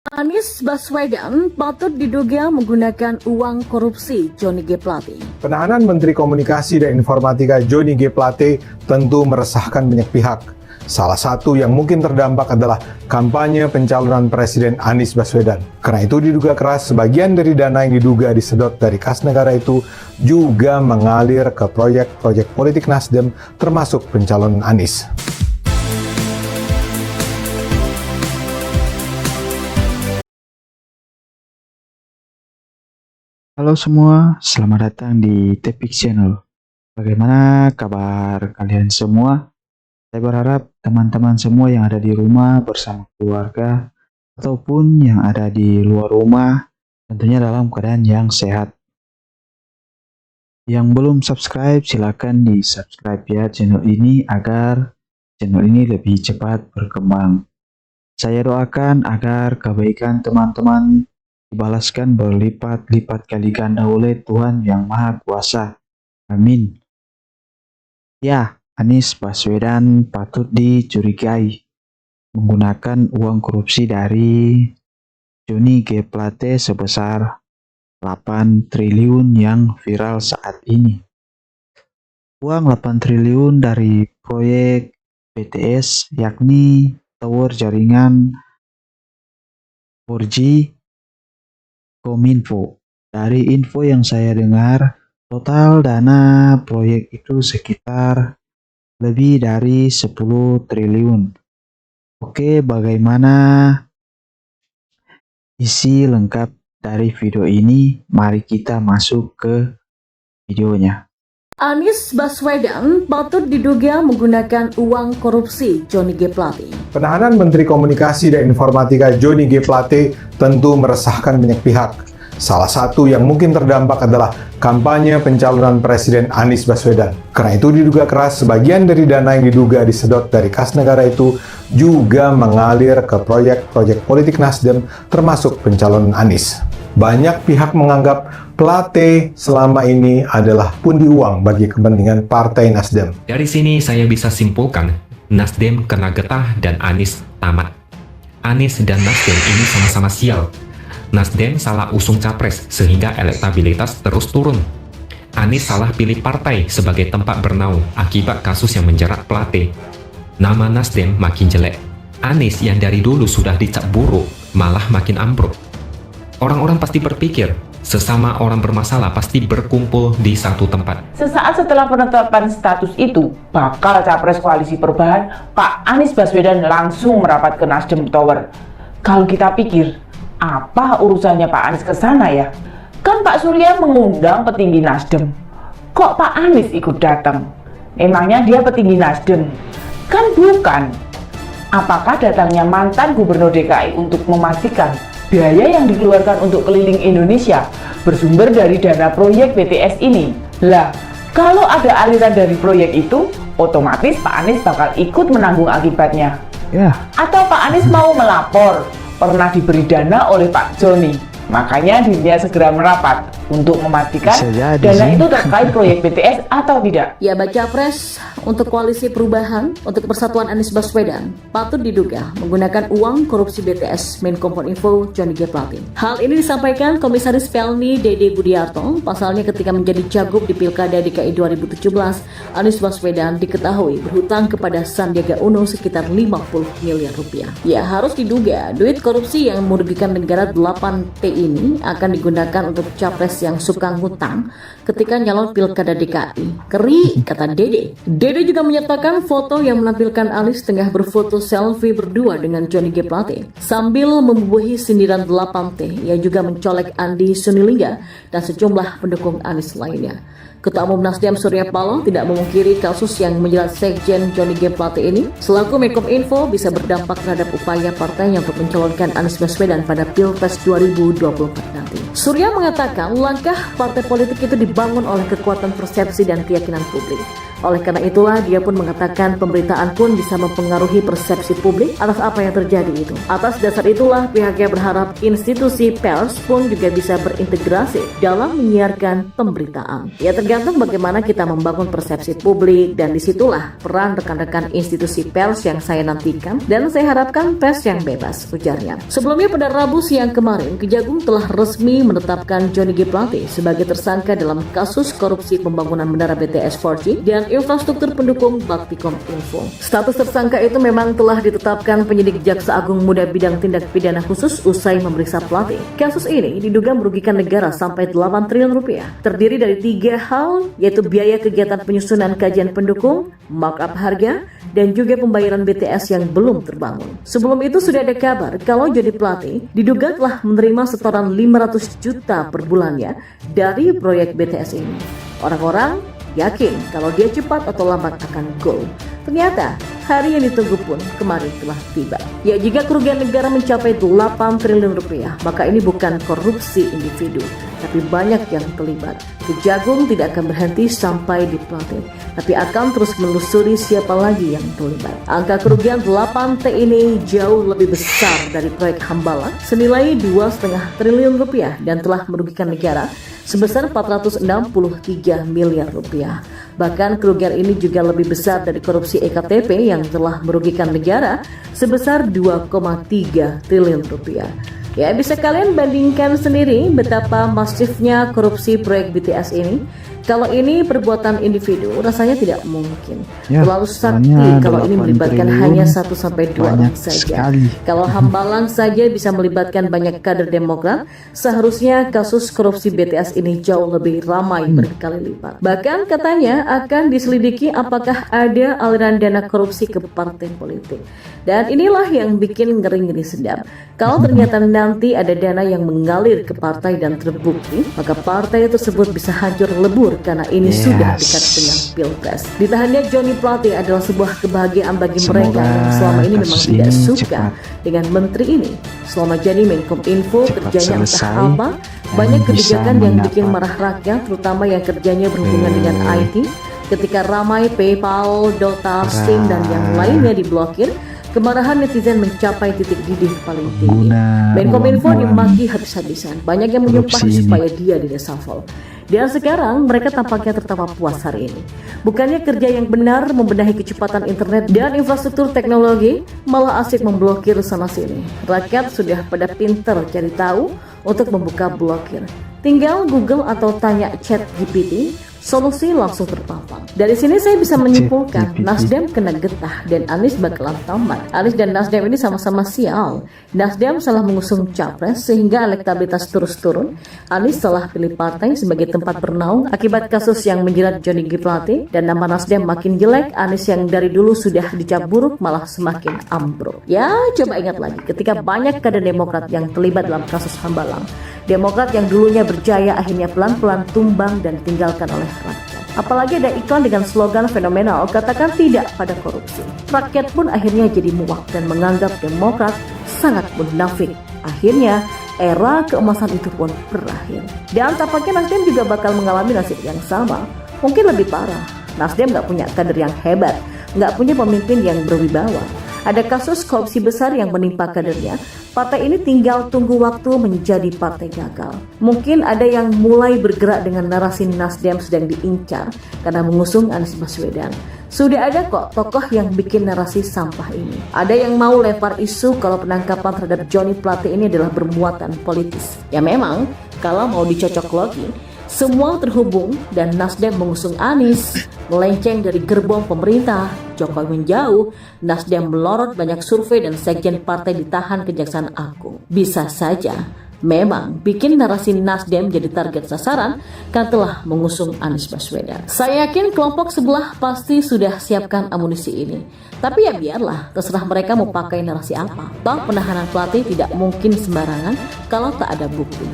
Anies Baswedan patut diduga menggunakan uang korupsi Johnny G. Plate. Penahanan Menteri Komunikasi dan Informatika Johnny G. Plate tentu meresahkan banyak pihak. Salah satu yang mungkin terdampak adalah kampanye pencalonan Presiden Anies Baswedan. Karena itu diduga keras sebagian dari dana yang diduga disedot dari kas negara itu juga mengalir ke proyek-proyek politik Nasdem termasuk pencalonan Anies. Halo semua, selamat datang di Tepik Channel. Bagaimana kabar kalian semua? Saya berharap teman-teman semua yang ada di rumah bersama keluarga ataupun yang ada di luar rumah tentunya dalam keadaan yang sehat. Yang belum subscribe silakan di subscribe ya channel ini agar channel ini lebih cepat berkembang. Saya doakan agar kebaikan teman-teman dibalaskan berlipat-lipat kali ganda oleh Tuhan Yang Maha Kuasa. Amin. Ya, Anies Baswedan patut dicurigai menggunakan uang korupsi dari Johnny G. Plate sebesar 8 triliun yang viral saat ini. Uang 8 triliun dari proyek BTS yakni tower jaringan 4G Kominfo. Dari info yang saya dengar, total dana proyek itu sekitar lebih dari 10 triliun. Oke, bagaimana isi lengkap dari video ini? Mari kita masuk ke videonya. Anies Baswedan patut diduga menggunakan uang korupsi Johnny G. Plate. Penahanan Menteri Komunikasi dan Informatika Johnny G. Plate tentu meresahkan banyak pihak. Salah satu yang mungkin terdampak adalah kampanye pencalonan Presiden Anies Baswedan. Karena itu diduga keras sebagian dari dana yang diduga disedot dari kas negara itu juga mengalir ke proyek-proyek politik Nasdem termasuk pencalonan Anies. Banyak pihak menganggap Plate selama ini adalah pundi uang bagi kepentingan Partai Nasdem. Dari sini saya bisa simpulkan, Nasdem kena getah dan Anies tamat. Anies dan Nasdem ini sama-sama sial. Nasdem salah usung capres sehingga elektabilitas terus turun. Anies salah pilih partai sebagai tempat bernaung akibat kasus yang menjerat Plate. Nama Nasdem makin jelek. Anies yang dari dulu sudah dicap buruk malah makin ambruk. Orang-orang pasti berpikir, sesama orang bermasalah pasti berkumpul di satu tempat. Sesaat setelah penetapan status itu, bakal capres koalisi perubahan, Pak Anies Baswedan langsung merapat ke Nasdem Tower. Kalau kita pikir, apa urusannya Pak Anies ke sana ya? Kan Pak Surya mengundang petinggi Nasdem. Kok Pak Anies ikut datang? Emangnya dia petinggi Nasdem? Kan bukan. Apakah datangnya mantan gubernur DKI untuk memastikan biaya yang dikeluarkan untuk keliling Indonesia bersumber dari dana proyek BTS ini? Lah, kalau ada aliran dari proyek itu, otomatis Pak Anies bakal ikut menanggung akibatnya. Ya, Atau Pak Anies mau melapor, pernah diberi dana oleh Pak Johnny, makanya dirinya segera merapat untuk memastikan Bisa jadi dana sih. itu terkait proyek BTS atau tidak. Ya, baca pres untuk koalisi perubahan untuk persatuan Anies Baswedan patut diduga menggunakan uang korupsi BTS Menkominfo Johnny G. Plate. Hal ini disampaikan Komisaris Pelni Dede Budiarto. Pasalnya ketika menjadi cagup di Pilkada DKI 2017, Anies Baswedan diketahui berhutang kepada Sandiaga Uno sekitar 50 miliar rupiah. Ya, harus diduga duit korupsi yang merugikan negara 8T ini akan digunakan untuk capres yang suka ngutang ketika nyalon Pilkada DKI. Keri, kata Dede. Dede juga menyertakan foto yang menampilkan Anies tengah berfoto selfie berdua dengan Johnny G. Plate sambil membubuhi sindiran 8T yang juga mencolek Andi Sunilingga dan sejumlah pendukung Anies lainnya. Ketua Umum Nasdem Surya Paloh tidak memungkiri kasus yang menjerat Sekjen Johnny G. Plate ini selaku Menkominfo bisa berdampak terhadap upaya partainya untuk mencalonkan Anies Baswedan pada Pilpres 2024 nanti. Surya mengatakan langkah partai politik itu dibangun oleh kekuatan persepsi dan keyakinan publik. Oleh karena itulah dia pun mengatakan pemberitaan pun bisa mempengaruhi persepsi publik atas apa yang terjadi itu. Atas dasar itulah pihaknya berharap institusi pers pun juga bisa berintegrasi dalam menyiarkan pemberitaan. Ya tergantung bagaimana kita membangun persepsi publik, dan disitulah peran rekan-rekan institusi pers yang saya nantikan, dan saya harapkan pers yang bebas, ujarnya. Sebelumnya pada Rabu siang kemarin, Kejagung telah resmi menetapkan Johnny G. Plate sebagai tersangka dalam kasus korupsi pembangunan Menara BTS 4G dan infrastruktur pendukung Baktikom Info. Status tersangka itu memang telah ditetapkan penyidik Jaksa Agung Muda Bidang Tindak Pidana Khusus usai memeriksa Plate. Kasus ini diduga merugikan negara sampai 8 triliun rupiah. Terdiri dari 3 hal, yaitu biaya kegiatan penyusunan kajian pendukung, markup harga, dan juga pembayaran BTS yang belum terbangun. Sebelum itu sudah ada kabar kalau Johnny Plate diduga telah menerima setoran 500 juta per bulannya dari proyek BTS ini. Orang-orang yakin kalau dia cepat atau lambat akan goal. Ternyata hari yang ditunggu pun kemarin telah tiba. Ya, jika kerugian negara mencapai 8 triliun rupiah, maka ini bukan korupsi individu, tapi banyak yang terlibat. Kejagung tidak akan berhenti sampai di Plate, tapi akan terus menelusuri siapa lagi yang terlibat. Angka kerugian 8T ini jauh lebih besar dari proyek Hambalang senilai 2,5 triliun rupiah dan telah merugikan negara sebesar 463 miliar rupiah. Bahkan kerugian ini juga lebih besar dari korupsi EKTP yang telah merugikan negara sebesar 2,3 triliun rupiah. Ya, bisa kalian bandingkan sendiri betapa masifnya korupsi proyek BTS ini. Kalau ini perbuatan individu, rasanya tidak mungkin. Ya, Terlalu sakti kalau ini melibatkan hanya 1-2 orang saja. sekali. Kalau Hambalang saja bisa melibatkan banyak kader Demokrat, seharusnya kasus korupsi BTS ini jauh lebih ramai berkali lipat. Bahkan katanya akan diselidiki apakah ada aliran dana korupsi ke partai politik. Dan inilah yang bikin ngeri-ngeri sedap. Kalau ternyata nanti ada dana yang mengalir ke partai dan terbukti, maka partai tersebut bisa hancur lebur karena ini sudah dekat dengan Pilpres. Ditahannya Johnny Plate adalah sebuah kebahagiaan bagi mereka yang selama ini memang tidak suka dengan menteri ini. Selama jadi Menkom Info, kerjanya entah apa, banyak kebijakan yang bikin marah rakyat, terutama yang kerjanya berhubungan dengan IT. Ketika ramai PayPal, Dota, SIM, dan yang lainnya diblokir, kemarahan netizen mencapai titik didih paling tinggi. Menkom Info dimaki habis-habisan. Banyak yang menyumpah supaya dia direshuffle. Dan sekarang mereka tampaknya tertawa puas hari ini. Bukannya kerja yang benar membenahi kecepatan internet dan infrastruktur teknologi, malah asik memblokir sana-sini. Rakyat sudah pada pinter cari tahu untuk membuka blokir. Tinggal Google atau tanya ChatGPT, solusi langsung terpampang. Dari sini saya bisa menyimpulkan Nasdem kena getah dan Anies bakalan tamat. Anies dan Nasdem ini sama-sama sial. Nasdem salah mengusung capres sehingga elektabilitas terus turun. Anies salah pilih partai sebagai tempat bernaung akibat kasus yang menjerat Johnny G. Plate, dan nama Nasdem makin jelek. Anies yang dari dulu sudah dicap buruk malah semakin ambruk. Ya, coba ingat lagi ketika banyak kader Demokrat yang terlibat dalam kasus Hambalang. Demokrat yang dulunya berjaya akhirnya pelan-pelan tumbang dan ditinggalkan oleh rakyat. Apalagi ada iklan dengan slogan fenomenal, katakan tidak pada korupsi. Rakyat pun akhirnya jadi muak dan menganggap Demokrat sangat munafik. Akhirnya era keemasan itu pun berakhir. Dan tampaknya Nasdem juga bakal mengalami nasib yang sama. Mungkin lebih parah. Nasdem gak punya kader yang hebat, gak punya pemimpin yang berwibawa. Ada kasus korupsi besar yang menimpa kadernya. Partai ini tinggal tunggu waktu menjadi partai gagal. Mungkin ada yang mulai bergerak dengan narasi Nasdem sedang diincar karena mengusung Anies Baswedan. Sudah ada kok tokoh yang bikin narasi sampah ini. Ada yang mau lempar isu kalau penangkapan terhadap Johnny Plate ini adalah bermuatan politis. Ya memang, kalau mau dicocok logi, semua terhubung dan Nasdem mengusung Anies, melenceng dari gerbong pemerintah, Jokowi menjauh, Nasdem melorot, banyak survei dan sekjen partai ditahan Kejaksaan Agung. Bisa saja memang bikin narasi Nasdem jadi target sasaran kan telah mengusung Anies Baswedan. Saya yakin kelompok sebelah pasti sudah siapkan amunisi ini. Tapi ya biarlah, terserah mereka mau pakai narasi apa. Toh penahanan Plate tidak mungkin sembarangan kalau tak ada bukti.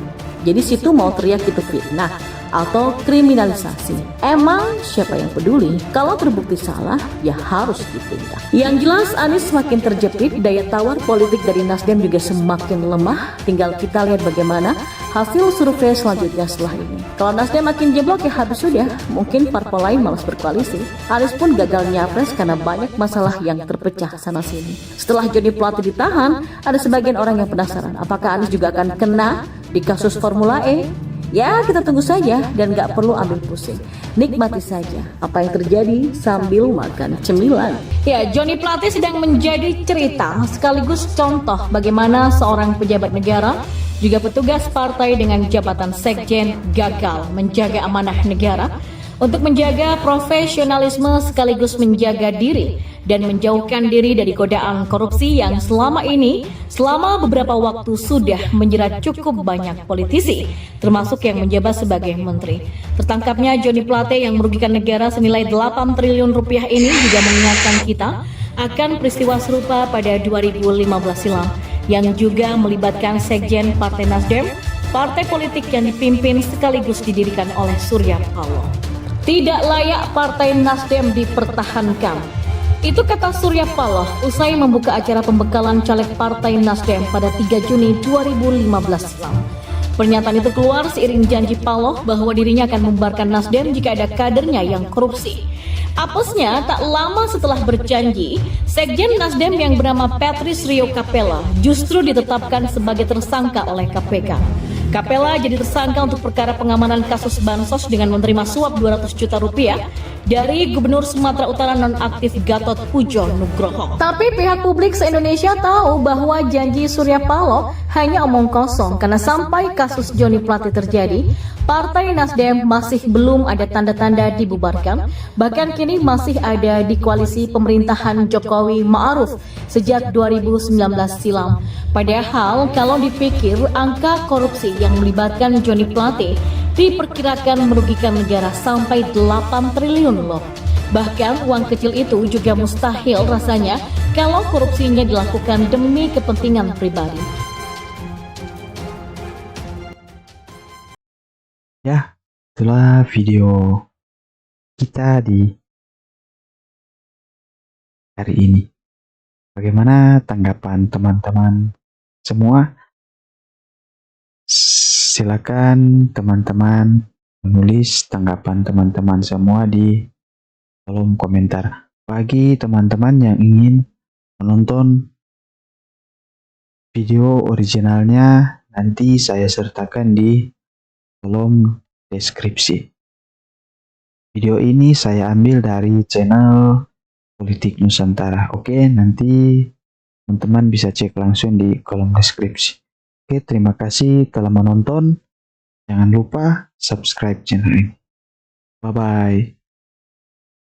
Jadi situ mau teriak itu fitnah atau kriminalisasi. Emang siapa yang peduli? Kalau terbukti salah, ya harus ditindak. Yang jelas Anies semakin terjepit, daya tawar politik dari Nasdem juga semakin lemah. Tinggal kita lihat bagaimana hasil survei selanjutnya setelah ini. Kalau Nasdem makin jeblok ya habis sudah, mungkin parpol lain malas berkoalisi. Anies pun gagal nyapres karena banyak masalah yang terpecah sana-sini. Setelah Joni Plate ditahan, ada sebagian orang yang penasaran apakah Anies juga akan kena di kasus Formula E. Ya, kita tunggu saja dan gak perlu ambil pusing. Nikmati saja apa yang terjadi sambil makan cemilan. Ya, Joni Plate sedang menjadi cerita sekaligus contoh bagaimana seorang pejabat negara juga petugas partai dengan jabatan sekjen gagal menjaga amanah negara untuk menjaga profesionalisme sekaligus menjaga diri dan menjauhkan diri dari godaan korupsi yang selama beberapa waktu sudah menjerat cukup banyak politisi, termasuk yang menjabat sebagai menteri. Tertangkapnya Joni Plate yang merugikan negara senilai 8 triliun rupiah ini juga mengingatkan kita akan peristiwa serupa pada 2015 silam yang juga melibatkan sekjen Partai Nasdem, partai politik yang dipimpin sekaligus didirikan oleh Surya Paloh. Tidak layak Partai Nasdem dipertahankan. Itu kata Surya Paloh usai membuka acara pembekalan caleg Partai Nasdem pada 3 Juni 2015 silam. Pernyataan itu keluar seiring janji Paloh bahwa dirinya akan membubarkan Nasdem jika ada kadernya yang korupsi. Apesnya, tak lama setelah berjanji, Sekjen Nasdem yang bernama Patrice Rio Capella justru ditetapkan sebagai tersangka oleh KPK. Capella jadi tersangka untuk perkara pengamanan kasus bansos dengan menerima suap 200 juta rupiah dari Gubernur Sumatera Utara nonaktif Gatot Pujo Nugroho. Tapi pihak publik se-Indonesia tahu bahwa janji Surya Paloh hanya omong kosong karena sampai kasus Joni Plate terjadi, Partai Nasdem masih belum ada tanda-tanda dibubarkan, bahkan kini masih ada di koalisi pemerintahan Jokowi Ma'ruf sejak 2019 silam. Padahal kalau dipikir angka korupsi yang melibatkan Joni Plate diperkirakan merugikan negara sampai 8 triliun loh. Bahkan uang kecil itu juga mustahil rasanya kalau korupsinya dilakukan demi kepentingan pribadi. Ya, itulah video kita di hari ini. Bagaimana tanggapan teman-teman semua? Silakan teman-teman menulis tanggapan teman-teman semua di kolom komentar. Bagi teman-teman yang ingin menonton video originalnya, nanti saya sertakan di kolom deskripsi. Video ini saya ambil dari channel Politik Nusantara. Oke, nanti teman-teman bisa cek langsung di kolom deskripsi. Oke, terima kasih telah menonton. Jangan lupa subscribe channel ini. Bye-bye.